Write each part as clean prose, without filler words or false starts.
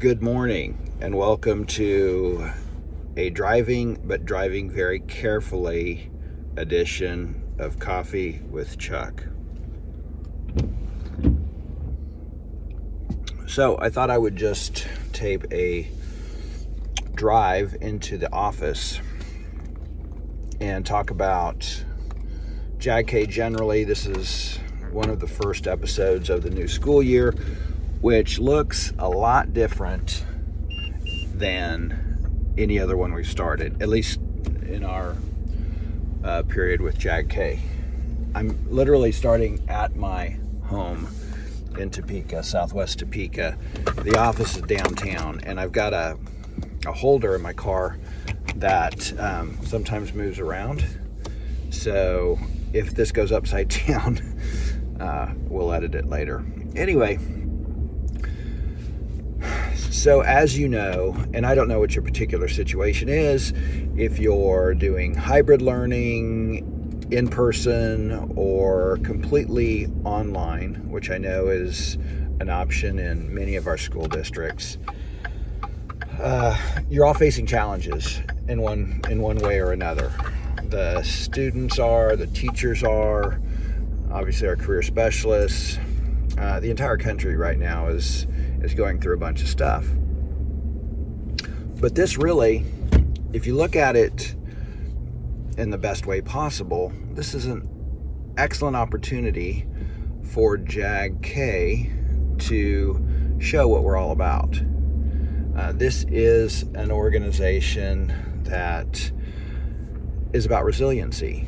Good morning and welcome to a driving very carefully edition of Coffee with Chuck. So I thought I would just tape a drive into the office and talk about JAG-K generally. This is one of the first episodes of the new school year, which looks a lot different than any other one we've started, at least in our period with JAG-K. I'm literally starting at my home in Topeka, southwest Topeka. The office is downtown, and I've got a holder in my car that sometimes moves around. So if this goes upside down, we'll edit it later. Anyway, so as you know, and I don't know what your particular situation is, if you're doing hybrid learning, in person, or completely online, which I know is an option in many of our school districts, you're all facing challenges in one way or another. The students are, the teachers are, obviously our career specialists. The entire country right now is going through a bunch of stuff. But this really, if you look at it in the best way possible, this is an excellent opportunity for JAG-K to show what we're all about. This is an organization that is about resiliency,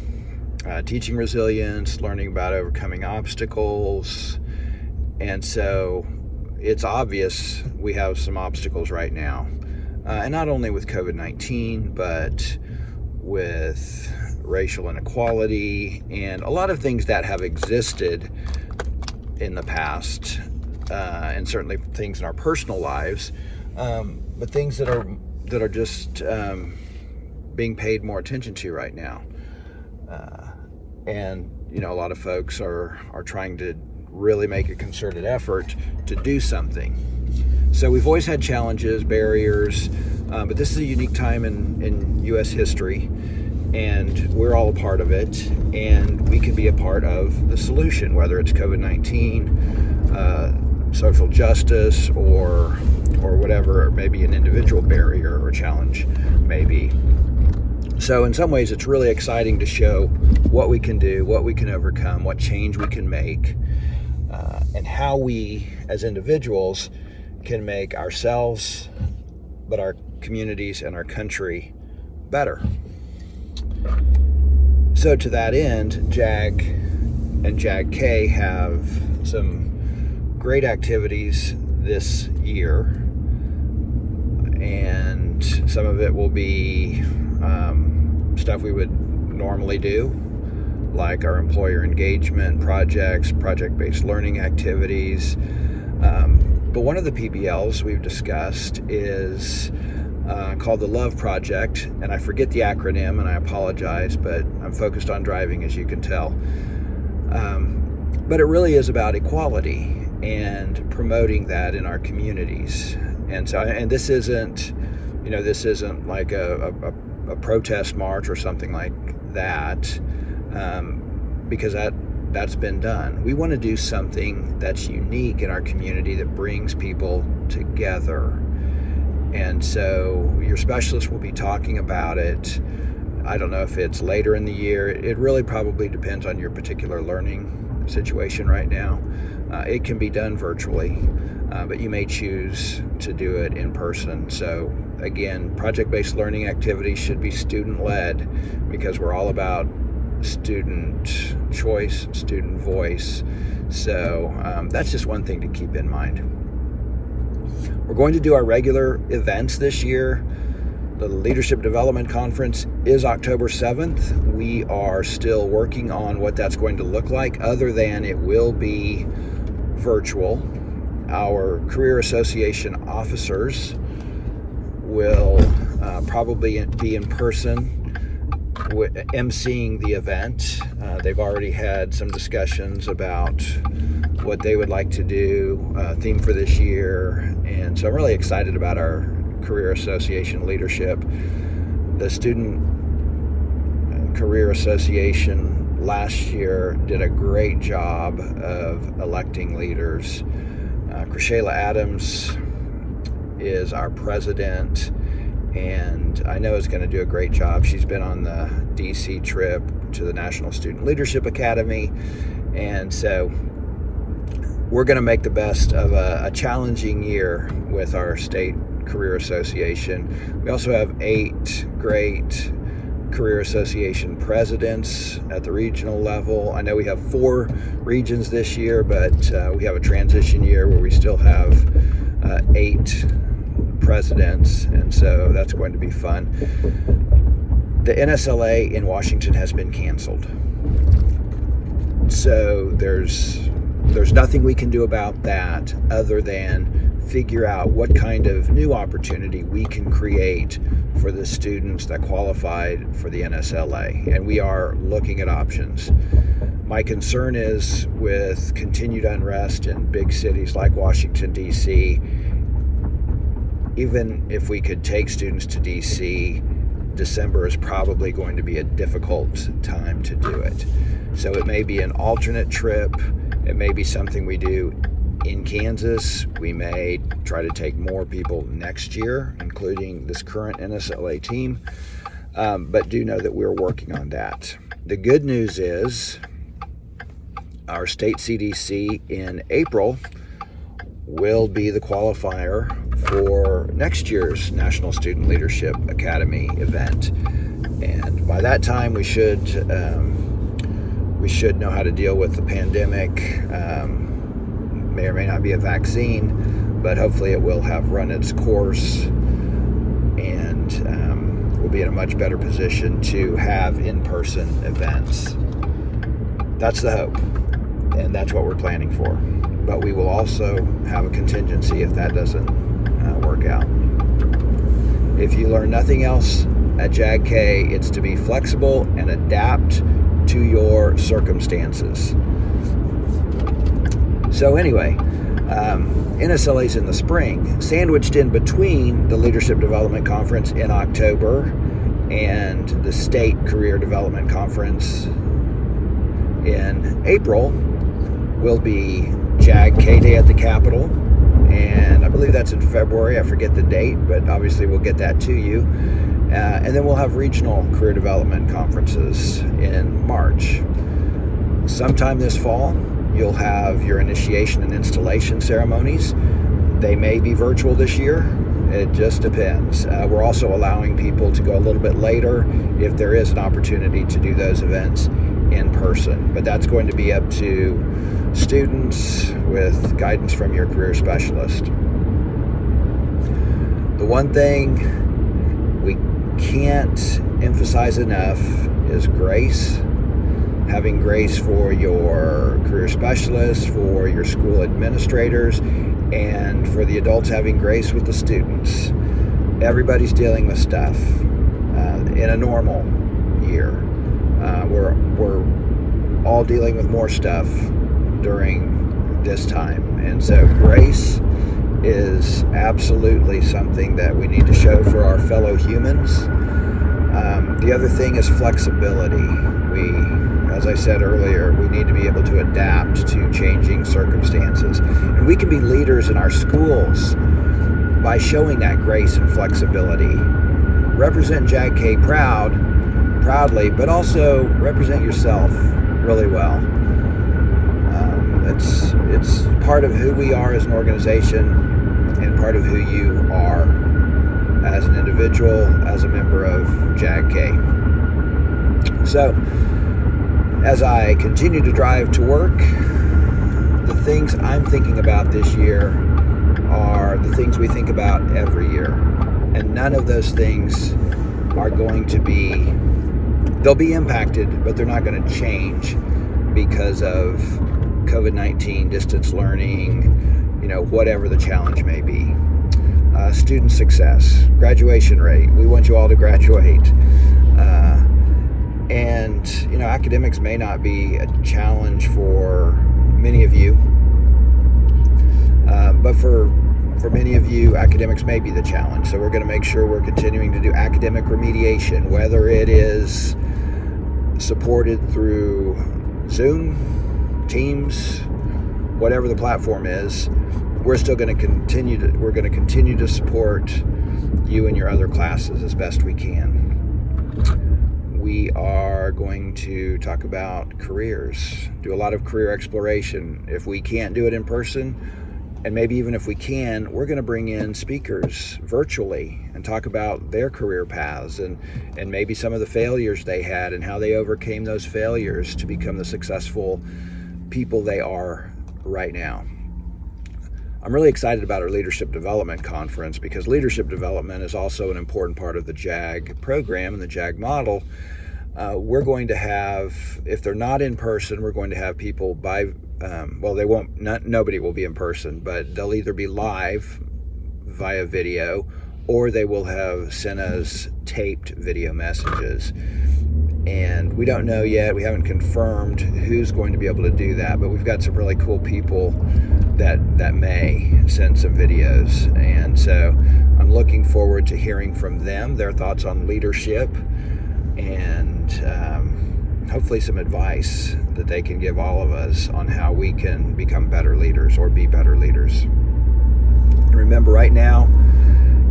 teaching resilience, learning about overcoming obstacles. And so it's obvious we have some obstacles right now, and not only with COVID-19, but with racial inequality and a lot of things that have existed in the past, and certainly things in our personal lives, but things that are just being paid more attention to right now. And you know, a lot of folks are trying to really make a concerted effort to do something. So we've always had challenges, barriers, but this is a unique time in U.S. history, and we're all a part of it, and we can be a part of the solution, whether it's COVID-19, social justice, or whatever, maybe an individual barrier or challenge maybe. So in some ways, it's really exciting to show what we can do, what we can overcome, what change we can make, and how we, as individuals, can make ourselves, but our communities and our country better. So to that end, JAG and JAG-K have some great activities this year, and some of it will be stuff we would normally do, like our employer engagement projects, project-based learning activities. But one of the PBLs we've discussed is called the Love Project, and I forget the acronym, and I apologize, but I'm focused on driving, as you can tell. But it really is about equality and promoting that in our communities. And so, and this isn't like a protest march or something like that, because that's been done. We want to do something that's unique in our community that brings people together. And so your specialist will be talking about it. I don't know if it's later in the year. It really probably depends on your particular learning situation right now. It can be done virtually, but you may choose to do it in person. So again, project-based learning activities should be student-led, because we're all about student choice, student voice. So that's just one thing to keep in mind. We're going to do our regular events this year. The Leadership Development Conference is October 7th. We are still working on what that's going to look like, other than it will be virtual. Our Career Association officers will probably be in person emceeing the event. They've already had some discussions about what they would like to do, theme for this year. And so I'm really excited about our Career Association leadership. The Student Career Association last year did a great job of electing leaders. Krishayla Adams is our president, and I know is going to do a great job. She's been on the DC trip to the National Student Leadership Academy, and so we're going to make the best of a challenging year with our state career association. We also have 8 great career association presidents at the regional level. I know we have 4 regions this year, but we have a transition year where we still have 8 presidents, and so that's going to be fun. The NSLA in Washington has been canceled, so there's nothing we can do about that other than figure out what kind of new opportunity we can create for the students that qualified for the NSLA, and we are looking at options. My concern is with continued unrest in big cities like Washington, D.C., even if we could take students to D.C., December is probably going to be a difficult time to do it. So it may be an alternate trip. It may be something we do in Kansas. We may try to take more people next year, including this current NSLA team, but do know that we're working on that. The good news is our state CDC in April will be the qualifier for next year's National Student Leadership Academy event, and by that time we should know how to deal with the pandemic. May or may not be a vaccine, but hopefully it will have run its course, and we'll be in a much better position to have in-person events. That's the hope, and that's what we're planning for. But we will also have a contingency if that doesn't work out. If you learn nothing else at JAG-K, it's to be flexible and adapt to your circumstances. So anyway, NSLA's in the spring, sandwiched in between the Leadership Development Conference in October and the State Career Development Conference in April will be JAG-K Day at the Capitol, and I believe that's in February. I forget the date, but obviously we'll get that to you. And then we'll have regional career development conferences in March. Sometime this fall, you'll have your initiation and installation ceremonies. They may be virtual this year. It just depends. We're also allowing people to go a little bit later if there is an opportunity to do those events in person. But that's going to be up to students with guidance from your career specialist. The one thing we can't emphasize enough is grace. Having grace for your career specialists, for your school administrators, and for the adults having grace with the students. Everybody's dealing with stuff in a normal year. We're all dealing with more stuff during this time, and so grace is absolutely something that we need to show for our fellow humans. The other thing is flexibility. As I said earlier, we need to be able to adapt to changing circumstances. And we can be leaders in our schools by showing that grace and flexibility. Represent JAG-K proudly, but also represent yourself really well. It's part of who we are as an organization and part of who you are as an individual, as a member of JAG-K. So, as I continue to drive to work, the things I'm thinking about this year are the things we think about every year. And none of those things are going to they'll be impacted, but they're not going to change because of COVID-19, distance learning, whatever the challenge may be. Student success, graduation rate. We want you all to graduate. And academics may not be a challenge for many of you, But for many of you, academics may be the challenge. So we're going to make sure we're continuing to do academic remediation, whether it is supported through Zoom, Teams, whatever the platform is. We're still going to continue to support you and your other classes as best we can. We are going to talk about careers, do a lot of career exploration. If we can't do it in person, and maybe even if we can, we're going to bring in speakers virtually and talk about their career paths and maybe some of the failures they had and how they overcame those failures to become the successful people they are right now. I'm really excited about our Leadership Development Conference because leadership development is also an important part of the JAG program and the JAG model. We're going to have, if they're not in person, we're going to have people nobody will be in person, but they'll either be live via video or they will have sent us taped video messages. And we don't know yet, we haven't confirmed who's going to be able to do that, but we've got some really cool people that may send some videos. And so I'm looking forward to hearing from them, their thoughts on leadership, and hopefully some advice that they can give all of us on how we can become better leaders or be better leaders. And remember, right now,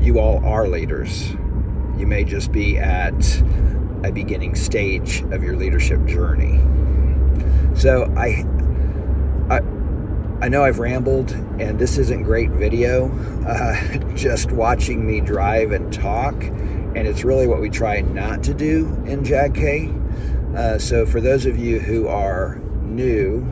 you all are leaders. You may just be at a beginning stage of your leadership journey. So I know I've rambled, and this isn't great video, just watching me drive and talk, and it's really what we try not to do in JAG-K. So for those of you who are new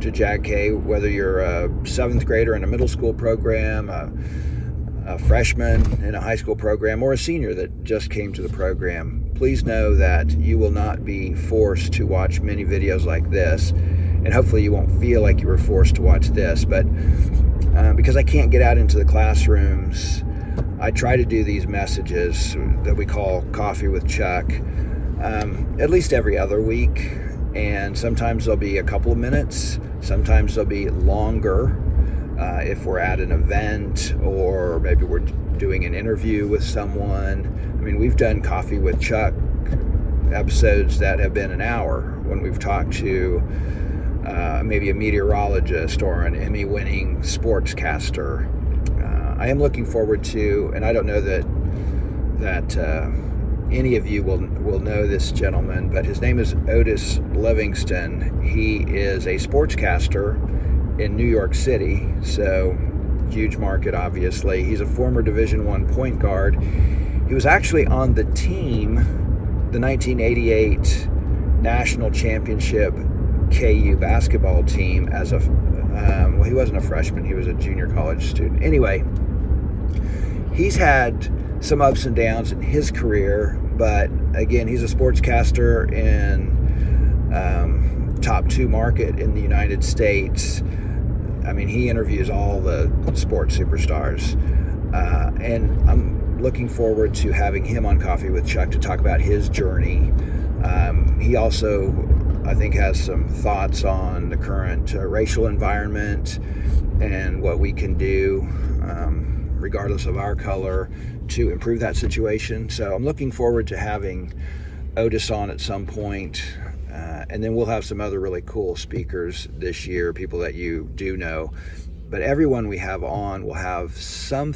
to JAG-K, whether you're a 7th grader in a middle school program, a freshman in a high school program, or a senior that just came to the program, please know that you will not be forced to watch many videos like this, and hopefully you won't feel like you were forced to watch this. But because I can't get out into the classrooms, I try to do these messages that we call Coffee with Chuck at least every other week, and sometimes they'll be a couple of minutes, sometimes they'll be longer if we're at an event or maybe we're doing an interview with someone. I mean, we've done Coffee with Chuck episodes that have been an hour when we've talked to maybe a meteorologist or an Emmy-winning sportscaster. I am looking forward to, and I don't know that any of you will know this gentleman, but his name is Otis Livingston. He is a sportscaster in New York City, so huge market, obviously. He's a former Division I point guard. He was actually on the team, the 1988 National Championship KU basketball team as a, he wasn't a freshman, he was a junior college student. Anyway, he's had some ups and downs in his career, but again, he's a sportscaster in top 2 market in the United States. I mean, he interviews all the sports superstars, and I'm looking forward to having him on Coffee with Chuck to talk about his journey. He also, I think, has some thoughts on the current racial environment and what we can do, regardless of our color, to improve that situation. So I'm looking forward to having Otis on at some point. And then we'll have some other really cool speakers this year, people that you do know. But everyone we have on will have some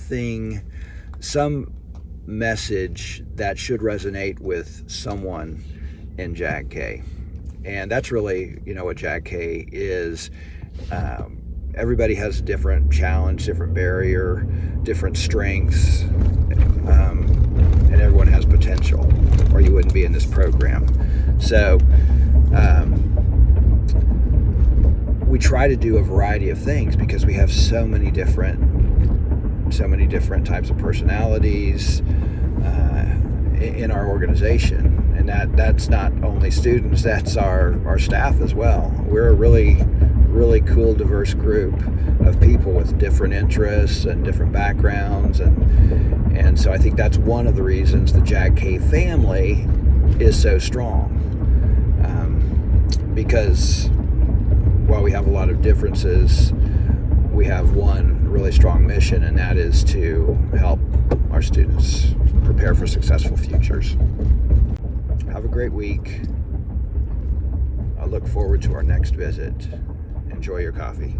message that should resonate with someone in JAG-K. And that's really, what JAG-K is. Everybody has a different challenge, different barrier, different strengths, and everyone has potential, or you wouldn't be in this program. So we try to do a variety of things because we have so many different types of personalities in our organization, and that's not only students, that's our staff as well. We're a really cool, diverse group of people with different interests and different backgrounds, and so I think that's one of the reasons the JAG-K family is so strong, because while we have a lot of differences, we have one really strong mission, and that is to help our students prepare for successful futures. Have a great week. I look forward to our next visit. Enjoy your coffee.